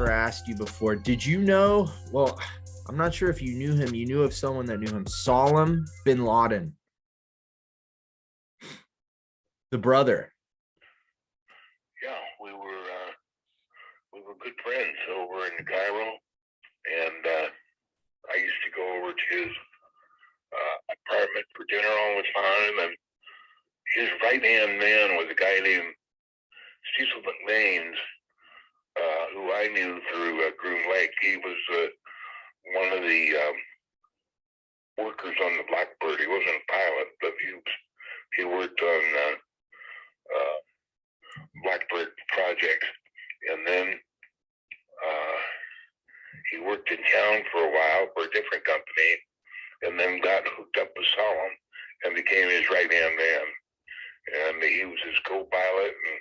never asked you before. Did you know? Well, I'm not sure if you knew him. You knew of someone that knew him. Salem bin Laden, the brother. Yeah, we were good friends over in Cairo, and I used to go over to his apartment for dinner all the time. And his right hand man was a guy named Cecil McLean, who I knew through Groom Lake. He was one of the workers on the Blackbird. He wasn't a pilot, but he worked on Blackbird projects, and then he worked in town for a while for a different company, and then got hooked up with Solomon and became his right hand man. And he was his co-pilot, and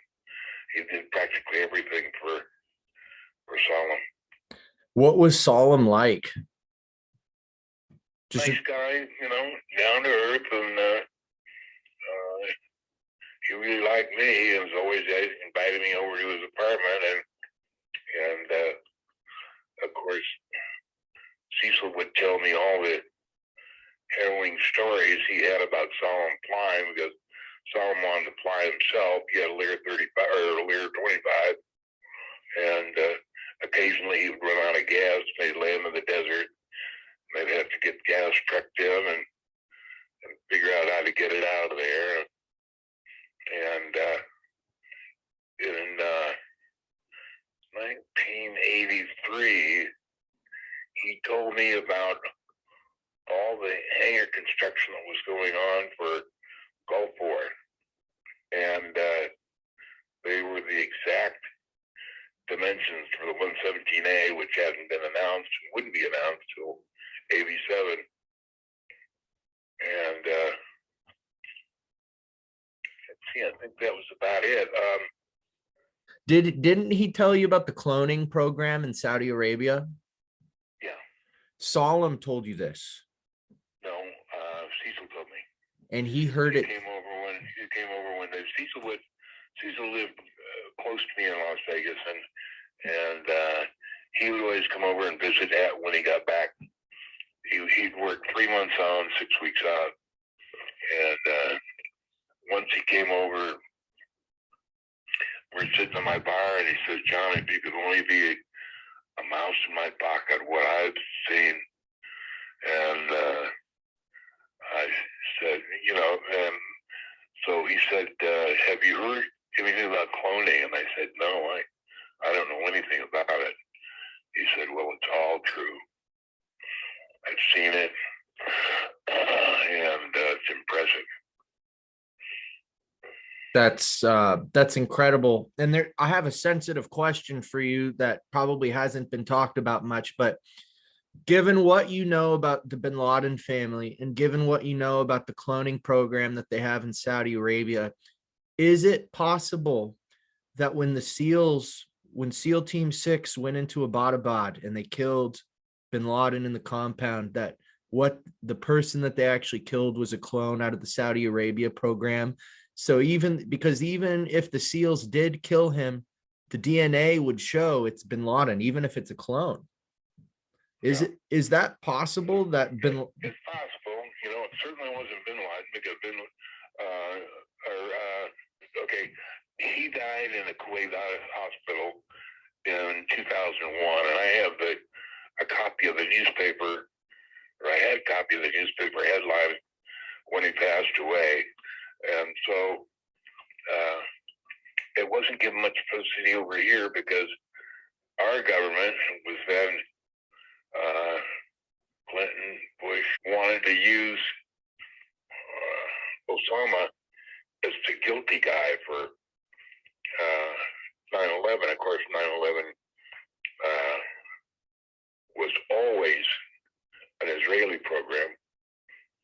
he did practically everything for Solomon. What was Salem like? Just nice guy, down to earth, and he really liked me. He was always invited me over to his apartment, and of course, Cecil would tell me all the harrowing stories he had about Solomon flying, because Solomon wanted to fly himself. He had a Lear 35 or a Lear 25, and occasionally he would run out of gas. They'd land in the desert. They'd have to get gas trucked in and figure out how to get it out of there. And in 1983, he told me about all the hangar construction that was going on for Gulf War. And they were the exact dimensions for the 117A, which hadn't been announced and wouldn't be announced till 87. And let's see, I think that was about it. Didn't he tell you about the cloning program in Saudi Arabia? Yeah. Salem told you this. No, Cecil told me. And he heard it. He came over when Cecil lived close to me in Las Vegas, and he would always come over and visit when he got back. He'd work 3 months on, 6 weeks out, and once he came over, we're sitting in my bar, and he says, "John, if you could only be a mouse in my pocket, what I've seen." And I said, and so he said, "Have you heard anything about cloning?" And I said, "No, I don't know anything about it." He said, "Well, it's all true. I've seen it, and it's impressive." That's incredible. And there, I have a sensitive question for you that probably hasn't been talked about much, but given what you know about the bin Laden family, and given what you know about the cloning program that they have in Saudi Arabia, is it possible that when SEAL Team 6 went into Abbottabad and they killed bin Laden in the compound, that what the person that they actually killed was a clone out of the Saudi Arabia program? So even if the SEALs did kill him, the DNA would show it's bin Laden, even if it's a clone. Is that possible? That bin? It's possible. It certainly wasn't bin Laden, because he died in a Kuwait hospital in 2001, and I have a copy of the newspaper, or I had a copy of the newspaper headline when he passed away. And so it wasn't given much publicity over here, because our government was then Clinton, Bush, wanted to use Osama as the guilty guy for 9/11. Of course, 9/11 was always an Israeli program,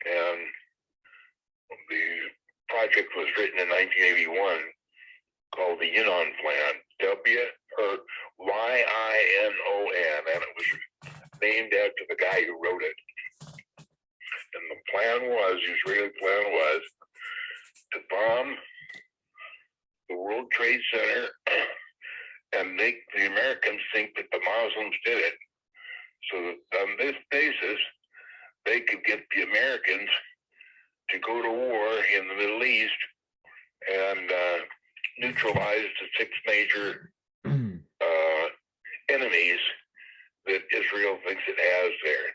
and the project was written in 1981 called the Yinon Plan, YINON, and it was named after the guy who wrote it. And the Israeli plan was to bomb the World Trade Center and make the Americans think that the Muslims did it, so that on this basis they could get the Americans to go to war in the Middle East and neutralize the six major enemies that Israel thinks it has there.